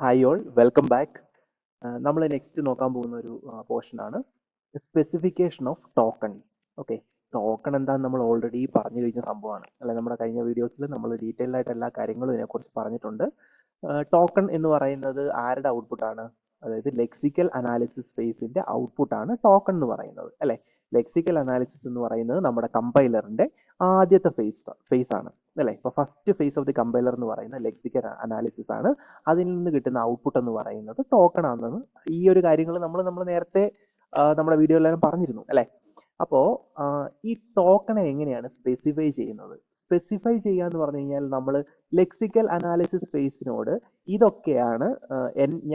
Hi all welcome back. നമ്മൾ next നോക്കാൻ പോകുന്ന ഒരു പോർഷനാണ് specification of tokens. Okay, token എന്താണെന്ന് നമ്മൾ ഓൾറെഡി പറഞ്ഞു കഴിഞ്ഞ സംഭവമാണ് അല്ലെ. നമ്മുടെ കഴിഞ്ഞ വീഡിയോസിൽ നമ്മൾ ഡീറ്റെയിൽ ആയിട്ട് എല്ലാ കാര്യങ്ങളും ഇതിനെക്കുറിച്ച് പറഞ്ഞിട്ടുണ്ട്. ടോക്കൺ എന്ന് പറയുന്നത് ആരുടെ ഔട്ട്പുട്ടാണ്? അതായത് ലെക്സിക്കൽ അനാലിസിസ് ഫേസിന്റെ ഔട്ട്പുട്ടാണ് ടോക്കൺ എന്ന് പറയുന്നത് അല്ലെ. ലെക്സിക്കൽ അനാലിസിസ് എന്ന് പറയുന്നത് നമ്മുടെ കമ്പൈലറിന്റെ ആദ്യത്തെ ഫേസ് ആണ് അല്ലെ. ഇപ്പൊ first phase of the compiler എന്ന് പറയുന്നത് ലെക്സിക്കൽ അനാലിസിസ് ആണ്. അതിൽ നിന്ന് കിട്ടുന്ന ഔട്ട്പുട്ട് എന്ന് പറയുന്നത് ടോക്കൺ ആണെന്ന് ഈ ഒരു കാര്യങ്ങൾ നമ്മൾ നേരത്തെ നമ്മുടെ വീഡിയോയിലെല്ലാം പറഞ്ഞിരുന്നു അല്ലെ. അപ്പോ ഈ ടോക്കണെ എങ്ങനെയാണ് സ്പെസിഫൈ ചെയ്യുന്നത്? സ്പെസിഫൈ ചെയ്യുക എന്ന് പറഞ്ഞു കഴിഞ്ഞാൽ നമ്മൾ ലെക്സിക്കൽ അനാലിസിസ് ഫേസിനോട് ഇതൊക്കെയാണ്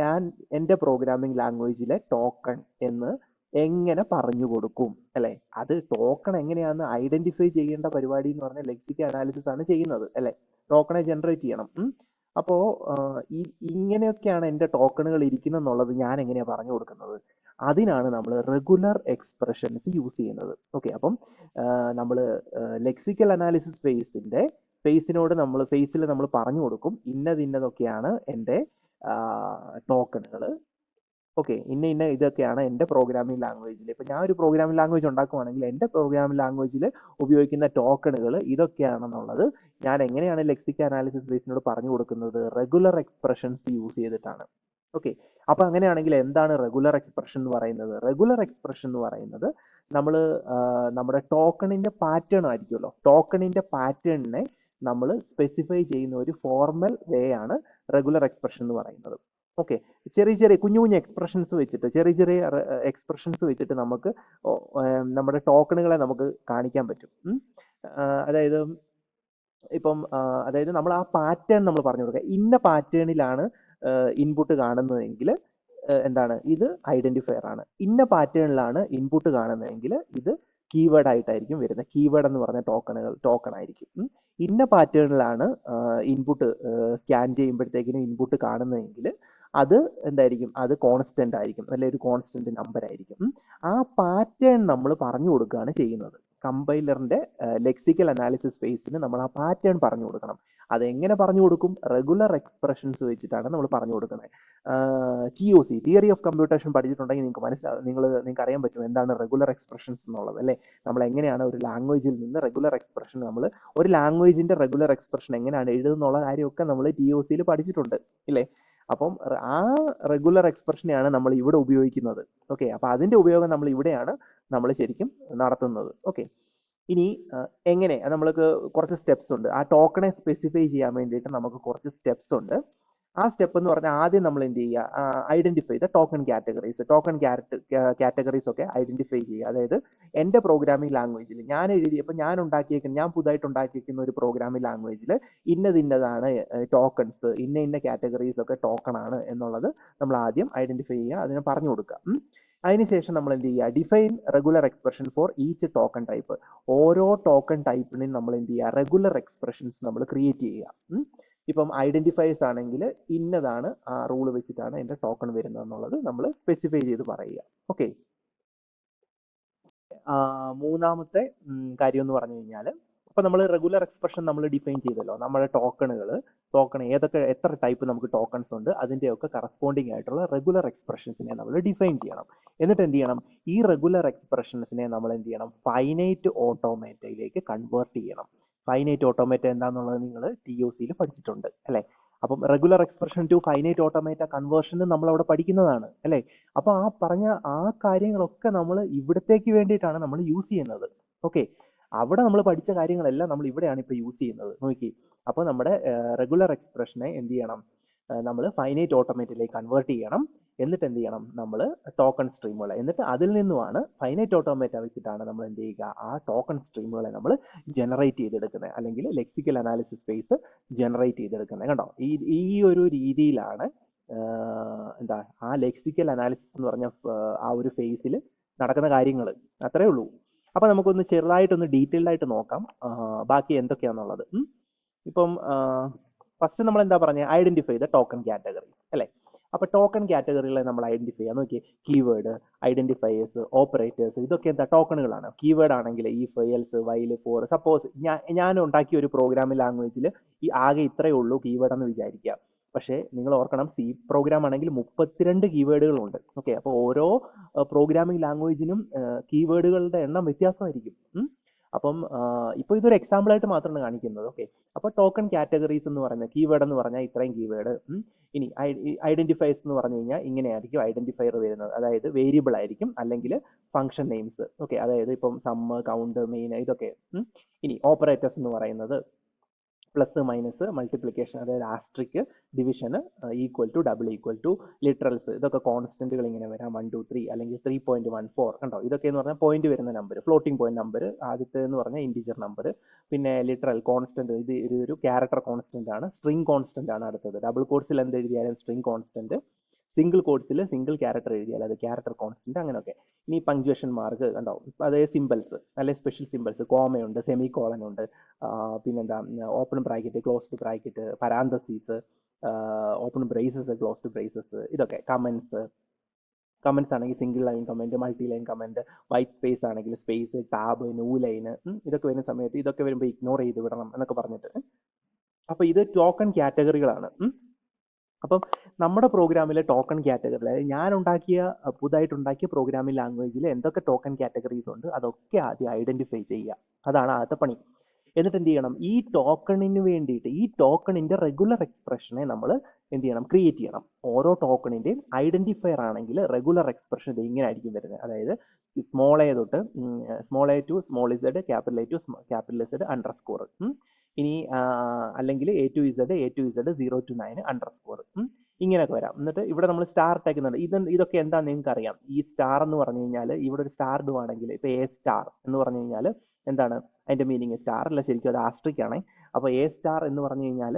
ഞാൻ എൻ്റെ പ്രോഗ്രാമിംഗ് ലാംഗ്വേജിലെ ടോക്കൺ എന്ന് എങ്ങനെ പറഞ്ഞു കൊടുക്കും അല്ലെ. അത് ടോക്കൺ എങ്ങനെയാന്ന് ഐഡന്റിഫൈ ചെയ്യേണ്ട പരിപാടി എന്ന് പറഞ്ഞാൽ ലെക്സിക്കൽ അനാലിസിസ് ആണ് ചെയ്യുന്നത് അല്ലെ. ടോക്കണെ ജനറേറ്റ് ചെയ്യണം. അപ്പോ ഇങ്ങനെയൊക്കെയാണ് എൻ്റെ ടോക്കണുകൾ ഇരിക്കുന്നെന്നുള്ളത് ഞാൻ എങ്ങനെയാ പറഞ്ഞു കൊടുക്കുന്നത്? അതിനാണ് നമ്മൾ റെഗുലർ എക്സ്പ്രഷൻസ് യൂസ് ചെയ്യുന്നത്. ഓക്കെ, അപ്പം നമ്മൾ ലെക്സിക്കൽ അനാലിസിസ് ഫേസിനോട് ഫേസിൽ നമ്മൾ പറഞ്ഞു കൊടുക്കും ഇന്നതൊക്കെയാണ് എൻ്റെ ടോക്കണുകൾ. ഓക്കെ, ഇന്ന ഇതൊക്കെയാണ് എൻ്റെ പ്രോഗ്രാമിംഗ് ലാംഗ്വേജിൽ. ഇപ്പൊ ഞാൻ ഒരു പ്രോഗ്രാമിംഗ് ലാംഗ്വേജ് ഉണ്ടാക്കുവാണെങ്കിൽ എൻ്റെ പ്രോഗ്രാമിംഗ് ലാംഗ്വേജിൽ ഉപയോഗിക്കുന്ന ടോക്കണുകൾ ഇതൊക്കെയാണെന്നുള്ളത് ഞാൻ എങ്ങനെയാണ് ലെക്സിക്കൽ അനാലിസിസ് ബേസിനോട് പറഞ്ഞു കൊടുക്കുന്നത്? റെഗുലർ എക്സ്പ്രഷൻസ് യൂസ് ചെയ്തിട്ടാണ്. ഓക്കെ, അപ്പൊ അങ്ങനെയാണെങ്കിൽ എന്താണ് റെഗുലർ എക്സ്പ്രഷൻ എന്ന് പറയുന്നത്? റെഗുലർ എക്സ്പ്രഷൻ എന്ന് പറയുന്നത് നമ്മൾ നമ്മുടെ ടോക്കണിന്റെ പാറ്റേൺ ആയിരിക്കുമല്ലോ. ടോക്കണിന്റെ പാറ്റേണിനെ നമ്മൾ സ്പെസിഫൈ ചെയ്യുന്ന ഒരു ഫോർമൽ വേ ആണ് റെഗുലർ എക്സ്പ്രഷൻ എന്ന് പറയുന്നത്. ഓക്കെ, ചെറിയ കുഞ്ഞു കുഞ്ഞു എക്സ്പ്രഷൻസ് വെച്ചിട്ട് എക്സ്പ്രഷൻസ് വെച്ചിട്ട് നമുക്ക് നമ്മുടെ ടോക്കണുകളെ നമുക്ക് കാണിക്കാൻ പറ്റും. അതായത് ഇപ്പം അതായത് നമ്മൾ ആ പാറ്റേൺ നമ്മൾ പറഞ്ഞു കൊടുക്കുക. ഇന്ന പാറ്റേണിലാണ് ഇൻപുട്ട് കാണുന്നതെങ്കിൽ എന്താണ് ഇത് ഐഡന്റിഫയർ ആണ്. ഇന്ന പാറ്റേണിലാണ് ഇൻപുട്ട് കാണുന്നതെങ്കിൽ ഇത് കീവേഡ് ആയിട്ടായിരിക്കും വരുന്നത്. കീവേഡ് എന്ന് പറഞ്ഞ ടോക്കൺ ആയിരിക്കും. ഇന്ന പാറ്റേണിലാണ് ഇൻപുട്ട് സ്കാൻ ചെയ്യുമ്പോഴത്തേക്കിനും ഇൻപുട്ട് കാണുന്നതെങ്കിൽ അത് എന്തായിരിക്കും? അത് കോൺസ്റ്റന്റ് ആയിരിക്കും, അല്ലെ ഒരു കോൺസ്റ്റന്റ് നമ്പർ ആയിരിക്കും. ആ പാറ്റേൺ നമ്മൾ പറഞ്ഞു കൊടുക്കുകയാണ് ചെയ്യുന്നത്. കമ്പൈലറിന്റെ ലെക്സിക്കൽ അനാലിസിസ് ഫേസിന് നമ്മൾ ആ പാറ്റേൺ പറഞ്ഞു കൊടുക്കണം. അതെങ്ങനെ പറഞ്ഞു കൊടുക്കും? റെഗുലർ എക്സ്പ്രഷൻസ് വെച്ചിട്ടാണ് നമ്മൾ പറഞ്ഞു കൊടുക്കുന്നത്. TOC, തിയറി ഓഫ് കമ്പ്യൂട്ടേഷൻ പഠിച്ചിട്ടുണ്ടെങ്കിൽ നിങ്ങൾക്ക് മനസ്സിലാവും, നിങ്ങൾക്ക് അറിയാൻ പറ്റും എന്താണ് റെഗുലർ എക്സ്പ്രഷൻസ് എന്നുള്ളത് അല്ലേ. നമ്മൾ എങ്ങനെയാണ് ഒരു ലാംഗ്വേജിൽ നിന്ന് റെഗുലർ എക്സ്പ്രഷൻ ഒരു ലാംഗ്വേജിന്റെ റെഗുലർ എക്സ്പ്രഷൻ എങ്ങനെയാണ് എഴുതുന്നുള്ള കാര്യമൊക്കെ നമ്മൾ TOCയിൽ പഠിച്ചിട്ടുണ്ട് ഇല്ലേ. അപ്പം ആ റെഗുലർ എക്സ്പ്രഷനെയാണ് നമ്മൾ ഇവിടെ ഉപയോഗിക്കുന്നത്. ഓക്കെ, അപ്പൊ അതിന്റെ ഉപയോഗം നമ്മൾ ഇവിടെയാണ് നമ്മൾ ശരിക്കും നടത്തുന്നത്. ഓക്കെ, ഇനി എങ്ങനെ നമ്മൾക്ക് കുറച്ച് സ്റ്റെപ്സ് ഉണ്ട്. ആ ടോക്കണെ സ്പെസിഫൈ ചെയ്യാൻ വേണ്ടിയിട്ട് നമുക്ക് കുറച്ച് സ്റ്റെപ്സ് ഉണ്ട്. ആ സ്റ്റെപ്പ് എന്ന് പറഞ്ഞാൽ ആദ്യം നമ്മൾ എന്ത് ചെയ്യുക? Identify the token categories. Categories ഒക്കെ ഐഡന്റിഫൈ ചെയ്യുക. അതായത് എൻ്റെ പ്രോഗ്രാമിംഗ് ലാംഗ്വേജിൽ ഞാൻ പുതുതായിട്ട് ഉണ്ടാക്കിയിരിക്കുന്ന ഒരു പ്രോഗ്രാമിംഗ് ലാംഗ്വേജിൽ ഇന്നതാണ് ടോക്കൺസ്, ഇന്ന കാറ്റഗറീസ് ഒക്കെ ടോക്കൺ ആണ് എന്നുള്ളത് നമ്മൾ ആദ്യം ഐഡന്റിഫൈ ചെയ്യുക, അതിനെ പറഞ്ഞു കൊടുക്കുക. അതിനുശേഷം നമ്മൾ എന്ത് ചെയ്യുക? Define regular expression for each token type. ഓരോ ടോക്കൺ ടൈപ്പിനും നമ്മൾ എന്ത് ചെയ്യുക? റെഗുലർ എക്സ്പ്രഷൻസ് നമ്മൾ ക്രിയേറ്റ് ചെയ്യുക. ഇപ്പം ഐഡന്റിഫയേഴ്സ് ആണെങ്കിൽ ഇന്നതാണ് ആ റൂൾ വെച്ചിട്ടാണ് എൻ്റെ ടോക്കൺ വരുന്നത് എന്നുള്ളത് നമ്മൾ സ്പെസിഫൈ ചെയ്ത് പറയുക. ഓക്കെ, മൂന്നാമത്തെ കാര്യം എന്ന് പറഞ്ഞു കഴിഞ്ഞാൽ, അപ്പൊ നമ്മൾ റെഗുലർ എക്സ്പ്രഷൻ നമ്മൾ ഡിഫൈൻ ചെയ്തല്ലോ. നമ്മുടെ ടോക്കൺ എത്ര ടൈപ്പ് നമുക്ക് ടോക്കൺസ് ഉണ്ട്, അതിന്റെയൊക്കെ കറസ്പോണ്ടിങ് ആയിട്ടുള്ള റെഗുലർ എക്സ്പ്രഷൻസിനെ നമ്മൾ ഡിഫൈൻ ചെയ്യണം. എന്നിട്ട് എന്ത് ചെയ്യണം? ഈ റെഗുലർ എക്സ്പ്രഷൻസിനെ നമ്മൾ എന്ത് ചെയ്യണം? ഫൈനൈറ്റ് ഓട്ടോമേറ്റയിലേക്ക് കൺവേർട്ട് ചെയ്യണം. ഫൈനൈറ്റ് ഓട്ടോമേറ്റ എന്താണെന്നുള്ളത് നിങ്ങൾ TOCയിൽ പഠിച്ചിട്ടുണ്ട് അല്ലെ. അപ്പം regular expression to finite automata conversion നമ്മൾ അവിടെ പഠിക്കുന്നതാണ് അല്ലെ. അപ്പൊ ആ പറഞ്ഞ ആ കാര്യങ്ങളൊക്കെ നമ്മൾ ഇവിടത്തേക്ക് വേണ്ടിയിട്ടാണ് നമ്മൾ യൂസ് ചെയ്യുന്നത്. ഓക്കെ, അവിടെ നമ്മൾ പഠിച്ച കാര്യങ്ങളെല്ലാം നമ്മൾ ഇവിടെയാണ് ഇപ്പൊ യൂസ് ചെയ്യുന്നത്. നോക്കി, അപ്പോൾ നമ്മുടെ റെഗുലർ എക്സ്പ്രഷനെ എന്ത് ചെയ്യണം? നമ്മൾ ഫൈനൈറ്റ് ഓട്ടോമേറ്റിലേക്ക് കൺവേർട്ട് ചെയ്യണം. എന്നിട്ട് എന്ത് ചെയ്യണം? നമ്മൾ ടോക്കൺ സ്ട്രീമുകൾ, എന്നിട്ട് അതിൽ നിന്നുമാണ് ഫൈനൈറ്റ് ഓട്ടോമേറ്റ വെച്ചിട്ടാണ് നമ്മൾ എന്ത് ചെയ്യുക? ആ ടോക്കൺ സ്ട്രീമുകളെ നമ്മൾ ജനറേറ്റ് ചെയ്തെടുക്കുന്നത്, അല്ലെങ്കിൽ ലെക്സിക്കൽ അനാലിസിസ് സ്പേസ് ജനറേറ്റ് ചെയ്തെടുക്കുന്നത്. കണ്ടോ, ഈ ഒരു രീതിയിലാണ് എന്താ ആ ലെക്സിക്കൽ അനാലിസിസ് എന്ന് പറഞ്ഞ ആ ഒരു ഫേസിൽ നടക്കുന്ന കാര്യങ്ങൾ. അത്രേ ഉള്ളൂ. അപ്പൊ നമുക്കൊന്ന് ചെറുതായിട്ടൊന്ന് ഡീറ്റെയിൽഡ് ആയിട്ട് നോക്കാം ബാക്കി എന്തൊക്കെയാണെന്നുള്ളത്. ഇപ്പം ഫസ്റ്റ് നമ്മൾ എന്താ പറഞ്ഞത്? ഐഡന്റിഫൈ ദ ടോക്കൺ കാറ്റഗറീസ് അല്ലെ. അപ്പൊ ടോക്കൺ കാറ്റഗറികളെ നമ്മൾ ഐഡന്റിഫൈ ചെയ്യാൻ നോക്കി. കീവേഡ്, ഐഡന്റിഫയേഴ്സ്, ഓപ്പറേറ്റേഴ്സ്, ഇതൊക്കെ എന്താ? ടോക്കണുകളാണ്. കീവേഡ് ആണെങ്കിൽ if, else, while, for. Suppose ഞാൻ ഉണ്ടാക്കിയ ഒരു പ്രോഗ്രാമിംഗ് ലാംഗ്വേജിൽ ഈ ആകെ ഇത്രയേ ഉള്ളൂ കീവേഡ് എന്ന് വിചാരിക്കുക. പക്ഷേ നിങ്ങൾ ഓർക്കണം, സി പ്രോഗ്രാം ആണെങ്കിൽ 32 കീവേഡുകളുണ്ട്. ഓക്കെ, അപ്പോൾ ഓരോ പ്രോഗ്രാമിംഗ് ലാംഗ്വേജിനും കീവേഡുകളുടെ എണ്ണം വ്യത്യാസമായിരിക്കും. അപ്പം ഇപ്പോൾ ഇതൊരു എക്സാമ്പിൾ ആയിട്ട് മാത്രമാണ് കാണിക്കുന്നത്. ഓക്കെ, അപ്പോൾ ടോക്കൺ കാറ്റഗറീസ് എന്ന് പറയുന്നത് കീവേഡ് എന്ന് പറഞ്ഞാൽ ഇത്രയും കീവേഡ്. ഇനി ഐഡന്റിഫയേഴ്സ് എന്ന് പറഞ്ഞു കഴിഞ്ഞാൽ ഇങ്ങനെയായിരിക്കും ഐഡന്റിഫയർ വരുന്നത്. അതായത് വേരിയബിൾ ആയിരിക്കും, അല്ലെങ്കിൽ ഫംഗ്ഷൻ നെയിംസ്. ഓക്കെ, അതായത് ഇപ്പം സമ്മ്, കൗണ്ട്, മെയിൻ, ഇതൊക്കെ. ഇനി ഓപ്പറേറ്റേഴ്സ് എന്ന് പറയുന്നത് പ്ലസ്, മൈനസ്, മൾട്ടിപ്ലിക്കേഷൻ, അതായത് asterisk, division, equal to, double equal to, literals, ഇതൊക്കെ കോൺസ്റ്റന്റുകൾ ഇങ്ങനെ വരാം. 1, 2, 3 അല്ലെങ്കിൽ 3.14 കണ്ടോ. ഇതൊക്കെ എന്ന് പറഞ്ഞാൽ പോയിന്റ് വരുന്ന നമ്പർ, ഫ്ലോട്ടിംഗ് പോയിന്റ് നമ്പർ. ആദ്യത്തെ എന്ന് പറഞ്ഞാൽ ഇൻറ്റിജർ നമ്പർ. പിന്നെ ലിറ്ററൽ കോൺസ്റ്റന്റ്, ഇത് ഒരു ക്യാരക്ടർ കോൺസ്റ്റന്റ് ആണ്. സ്ട്രിംഗ് കോൺസ്റ്റന്റ് ആണ് അടുത്തത്. ഡബിൾ കോഡ്സിൽ എന്ത് എഴുതിയാലും സ്ട്രിംഗ് കോൺസ്റ്റന്റ്, സിംഗിൾ കോഡ്സിൽ സിംഗിൾ ക്യാരക്ടർ എഴുതിയാൽ അത് ക്യാരക്ടർ കോൺസ്റ്റന്റ്, അങ്ങനെയൊക്കെ. ഇനി പങ്ക്ച്വേഷൻ മാർക്ക് കണ്ടോ, അതായത് സിമ്പിൾസ്, അല്ലെങ്കിൽ സ്പെഷ്യൽ സിമ്പിൾസ്, കോമയുണ്ട്, സെമി കോളൻ ഉണ്ട്, പിന്നെന്താ open bracket, closed bracket, parentheses, open braces, closed braces, ഇതൊക്കെ. കമന്റ്സ് ആണെങ്കിൽ single line comment, multi line comment, white space ആണെങ്കിൽ സ്പേസ്, ടാബ്, ന്യൂ ലൈന്, ഇതൊക്കെ വരുന്ന സമയത്ത് ഇതൊക്കെ വരുമ്പോൾ ഇഗ്നോർ ചെയ്ത് വിടണം എന്നൊക്കെ പറഞ്ഞിട്ട്. അപ്പൊ ഇത് ടോക്കൺ കാറ്റഗറികളാണ്. അപ്പം നമ്മുടെ പ്രോഗ്രാമിലെ ടോക്കൺ കാറ്റഗറി, അതായത് ഞാൻ പുതുതായിട്ടുണ്ടാക്കിയ പ്രോഗ്രാമിംഗ് ലാംഗ്വേജിൽ എന്തൊക്കെ ടോക്കൺ കാറ്റഗറീസ് ഉണ്ട് അതൊക്കെ ആദ്യം ഐഡന്റിഫൈ ചെയ്യുക. അതാണ് ആദ്യത്തെ പണി. എന്നിട്ട് എന്ത് ചെയ്യണം, ഈ ടോക്കണിന് വേണ്ടിയിട്ട് ഈ ടോക്കണിന്റെ റെഗുലർ എക്സ്പ്രഷനെ നമ്മൾ എന്ത് ചെയ്യണം, ക്രിയേറ്റ് ചെയ്യണം. ഓരോ ടോക്കണിന്റെയും ഐഡന്റിഫയർ ആണെങ്കിൽ റെഗുലർ എക്സ്പ്രഷൻ ഇത് ഇങ്ങനെ ആയിരിക്കും വരുന്നത്. അതായത് സ്മോൾ എ തൊട്ട് small a to small z, capital A to capital Z underscore. ഇനി അല്ലെങ്കിൽ A to Z 0 to 9 underscore, ഇങ്ങനെയൊക്കെ വരാം. എന്നിട്ട് ഇവിടെ നമ്മൾ സ്റ്റാർ ഇട്ടേക്കുന്നുണ്ട്. ഇതൊക്കെ എന്താ നിങ്ങൾക്ക് അറിയാം. ഈ സ്റ്റാർ എന്ന് പറഞ്ഞു കഴിഞ്ഞാൽ ഇവിടെ ഒരു സ്റ്റാർ ഇടുവാണെങ്കിൽ ഇപ്പൊ എ സ്റ്റാർ എന്ന് പറഞ്ഞു കഴിഞ്ഞാൽ എന്താണ് അതിന്റെ മീനിങ്? സ്റ്റാർ അല്ല, ശരിക്കും അത് ആസ്ട്രിക് ആണ്. അപ്പൊ എ സ്റ്റാർ എന്ന് പറഞ്ഞു കഴിഞ്ഞാൽ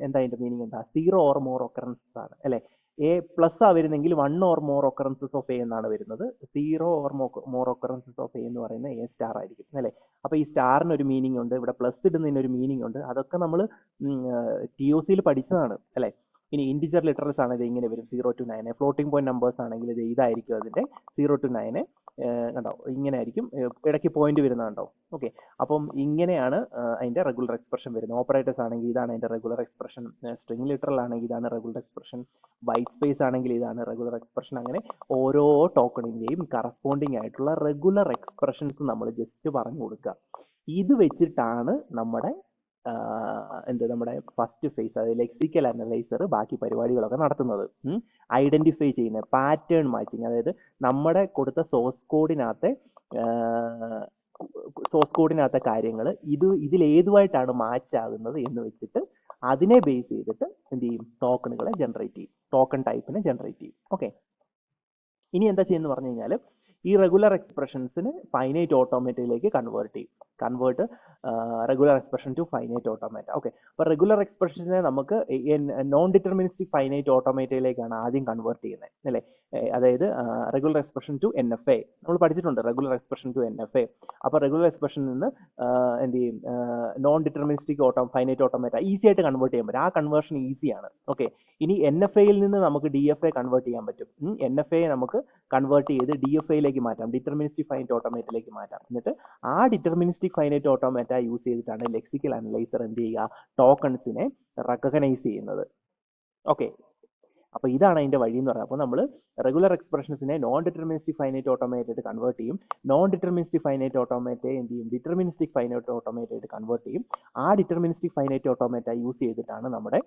എന്താ അതിന്റെ മീനിങ്? എന്താ? 0 or more occurrences ആണ്, അല്ലെ? എ പ്ലസ് ആ വരുന്നെങ്കിൽ 1 or more occurrences of A എന്നാണ് വരുന്നത്. 0 or more occurrences of A എന്ന് പറയുന്നത് എ സ്റ്റാർ ആയിരിക്കും, അല്ലെ? അപ്പൊ ഈ സ്റ്റാറിന് ഒരു മീനിങ് ഉണ്ട്, ഇവിടെ പ്ലസ് ഇടുന്നതിന് ഒരു മീനിങ് ഉണ്ട്. അതൊക്കെ നമ്മൾ TOC പഠിച്ചതാണ്, അല്ലെ? ഇനി ഇൻറ്റിജർ ലിറ്ററൽസ് ആണെങ്കിൽ ഇങ്ങനെ വരും, 0 to 9. ഫ്ലോട്ടിംഗ് പോയിന്റ് നമ്പേഴ്സ് ആണെങ്കിൽ ഇതായിരിക്കും അതിന്റെ 0 to 9. കണ്ടോ, ഇങ്ങനെ ആയിരിക്കും, ഇടയ്ക്ക് പോയിന്റ് വരുന്നത് കണ്ടോ. ഓക്കെ, അപ്പം ഇങ്ങനെയാണ് അതിന്റെ റെഗുലർ എക്സ്പ്രഷൻ വരുന്നത്. ഓപ്പറേറ്റേഴ്സ് ആണെങ്കിൽ ഇതാണ് അതിന്റെ റെഗുലർ എക്സ്പ്രഷൻ, സ്ട്രിംഗ് ലിറ്ററൽ ആണെങ്കിൽ ഇതാണ് റെഗുലർ എക്സ്പ്രഷൻ, വൈറ്റ് സ്പേസ് ആണെങ്കിൽ ഇതാണ് റെഗുലർ എക്സ്പ്രഷൻ. അങ്ങനെ ഓരോ ടോക്കണിന്റെയും കറസ്പോണ്ടിങ് ആയിട്ടുള്ള റെഗുലർ എക്സ്പ്രഷൻസ് നമ്മൾ ജസ്റ്റ് പറഞ്ഞു കൊടുക്കുക. ഇത് വെച്ചിട്ടാണ് നമ്മുടെ നമ്മുടെ ഫസ്റ്റ് ഫേസ്, അതായത് ലെക്സിക്കൽ അനലൈസർ ബാക്കി പരിപാടികളൊക്കെ നടത്തുന്നത്. ഐഡന്റിഫൈ ചെയ്യുന്ന പാറ്റേൺ മാച്ചിങ്, അതായത് നമ്മുടെ കൊടുത്ത സോഴ്സ് കോഡിനകത്തെ കാര്യങ്ങൾ ഇതിലേതുമായിട്ടാണ് മാച്ച് ആകുന്നത് എന്ന് വെച്ചിട്ട് അതിനെ ബേസ് ചെയ്തിട്ട് എന്ത് ചെയ്യും, ടോക്കണുകളെ ജനറേറ്റ് ചെയ്യും, ടോക്കൺ ടൈപ്പിനെ ജനറേറ്റ് ചെയ്യും. ഓക്കെ, ഇനി എന്താ ചെയ്യുന്നത് പറഞ്ഞു കഴിഞ്ഞാൽ ഈ റെഗുലർ എക്സ്പ്രഷൻസിന് ഫൈനൈറ്റ് ഓട്ടോമേറ്റയിലേക്ക് convert regular expression to finite automata. Okay, അപ്പോൾ റെഗുലർ എക്സ്പ്രഷനെ നമുക്ക് നോൺ ഡിറ്റർമിനിസ്റ്റിക് ഫൈനൈറ്റ് ഓട്ടോമേറ്റയിലേക്കാണ് ആദ്യം കൺവേർട്ട് ചെയ്യുന്നത്, അല്ലേ? അതായത് റെഗുലർ എക്സ്പ്രഷൻ ടു NFA നമ്മൾ പഠിച്ചിട്ടുണ്ട്, റെഗുലർ എക്സ്പ്രഷൻ ടു NFA. അപ്പോൾ റെഗുലർ എക്സ്പ്രഷനിൽ നിന്ന് എന്ത് ചെയ്യും, നോൺ ഡിറ്റർമിനിസ്റ്റിക് ഫൈനൈറ്റ് ഓട്ടോമേറ്റ ഈസി ആയിട്ട് കൺവേർട്ട് ചെയ്യാൻ പറ്റും. ആ കൺവേർഷൻ ഈസിയാണ്. ഓക്കെ, ഇനി NFAയിൽ നിന്ന് നമുക്ക് DFA കൺവേർട്ട് ചെയ്യാൻ പറ്റും. NFA നമുക്ക് കൺവേർട്ട് ചെയ്ത് DFAയിലേക്ക് മാറ്റാം, ഡിറ്റർമിനിസ്റ്റിക് ഫൈനൈറ്റ് ഓട്ടോമേറ്റയിലേക്ക് മാറ്റാം. എന്നിട്ട് ആ ഡിറ്റർമിനിസ്റ്റിക് ഫൈനൈറ്റ് ഓട്ടോമേറ്റ യൂസ് ചെയ്തിട്ടാണ് ലെക്സിക്കൽ അനലൈസർ എന്ത് ചെയ്യുക, ടോക്കൺസിനെ റെക്കഗ്നൈസ് ചെയ്യുന്നത്. ഓക്കെ, അപ്പൊ ഇതാണ് അതിന്റെ വഴി എന്ന് പറയുന്നത്. അപ്പോൾ നമ്മൾ റെഗുലർ എക്സ്പ്രഷൻസിനെ non deterministic finite automated convert ചെയ്യും. നോൺ ഡിറ്റർമിനിസ്റ്റിക് ഫൈനൈറ്റ് ഓട്ടോമേറ്റയെ എന്ത് ചെയ്യും, ഡിറ്റർമിനിസ്റ്റിക് ഫൈനൈറ്റ് ഓട്ടോമേറ്റഡ് കൺവേർട്ട് ചെയ്യും. ആ ഡിറ്റർമിനിസ്റ്റിക് ഫൈനൈറ്റ് ഓട്ടോമേറ്റ യൂസ് ചെയ്തിട്ടാണ് നമ്മുടെ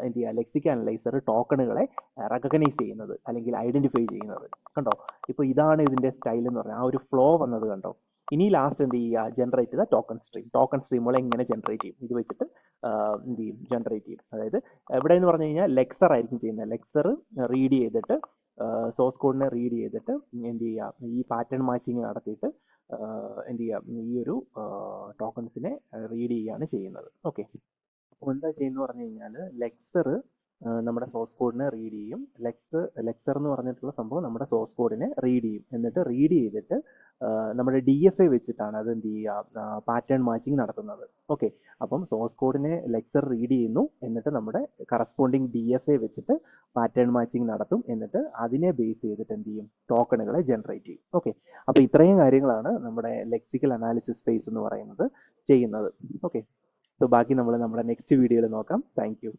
എന്ത് ചെയ്യുക, ലെക്സിക്കൽ അനലൈസർ ടോക്കണുകളെ റെക്കഗ്നൈസ് ചെയ്യുന്നത് അല്ലെങ്കിൽ ഐഡന്റിഫൈ ചെയ്യുന്നത്. കണ്ടോ, ഇപ്പൊ ഇതാണ് ഇതിന്റെ സ്റ്റൈൽ എന്ന് പറഞ്ഞാൽ, ആ ഒരു ഫ്ലോ വന്നത് കണ്ടോ. ഇനി ലാസ്റ്റ് എന്ത് ചെയ്യുക, ജനറേറ്റ് ചെയ്ത ടോക്കൺ സ്ട്രീമുകളെ എങ്ങനെ ജനറേറ്റ് ചെയ്യും, ഇത് വെച്ചിട്ട് എന്ത് ചെയ്യും, ജനറേറ്റ് ചെയ്യും. അതായത് എവിടെ എന്ന് പറഞ്ഞു കഴിഞ്ഞാൽ ലെക്സർ ആയിരിക്കും ചെയ്യുന്നത്. ലെക്സർ റീഡ് ചെയ്തിട്ട് സോഴ്സ് കോഡിനെ റീഡ് ചെയ്തിട്ട് എന്ത് ചെയ്യുക, ഈ പാറ്റേൺ മാച്ചിങ് നടത്തിയിട്ട് എന്ത് ചെയ്യുക, ഈ ഒരു ടോക്കൺസിനെ റീഡ് ചെയ്യുകയാണ് ചെയ്യുന്നത്. ഓക്കെ, അപ്പോൾ എന്താ ചെയ്യുന്നത് പറഞ്ഞു കഴിഞ്ഞാൽ ലെക്സർ നമ്മുടെ സോഴ്സ് കോഡിനെ റീഡ് ചെയ്യും. ലെക്സർ എന്ന് പറഞ്ഞിട്ടുള്ള സംഭവം നമ്മുടെ സോഴ്സ് കോഡിനെ റീഡ് ചെയ്യും. എന്നിട്ട് റീഡ് ചെയ്തിട്ട് നമ്മുടെ DFA വെച്ചിട്ടാണ് അത് എന്ത് ചെയ്യുക, പാറ്റേൺ മാച്ചിങ് നടത്തുന്നത്. ഓക്കെ, അപ്പം സോഴ്സ് കോഡിനെ ലെക്സർ റീഡ് ചെയ്യുന്നു, എന്നിട്ട് നമ്മുടെ കറസ്പോണ്ടിങ് DFA വെച്ചിട്ട് പാറ്റേൺ മാച്ചിങ് നടത്തും. എന്നിട്ട് അതിനെ ബേസ് ചെയ്തിട്ട് എന്ത് ചെയ്യും, ടോക്കണുകളെ ജനറേറ്റ് ചെയ്യും. ഓക്കെ, അപ്പോൾ ഇത്രയും കാര്യങ്ങളാണ് നമ്മുടെ ലെക്സിക്കൽ അനാലിസിസ് ഫേസ് എന്ന് പറയുന്നത് ചെയ്യുന്നത്. ഓക്കെ, സോ ബാക്കി നമ്മൾ നമ്മുടെ നെക്സ്റ്റ് വീഡിയോയിൽ നോക്കാം. Thank you.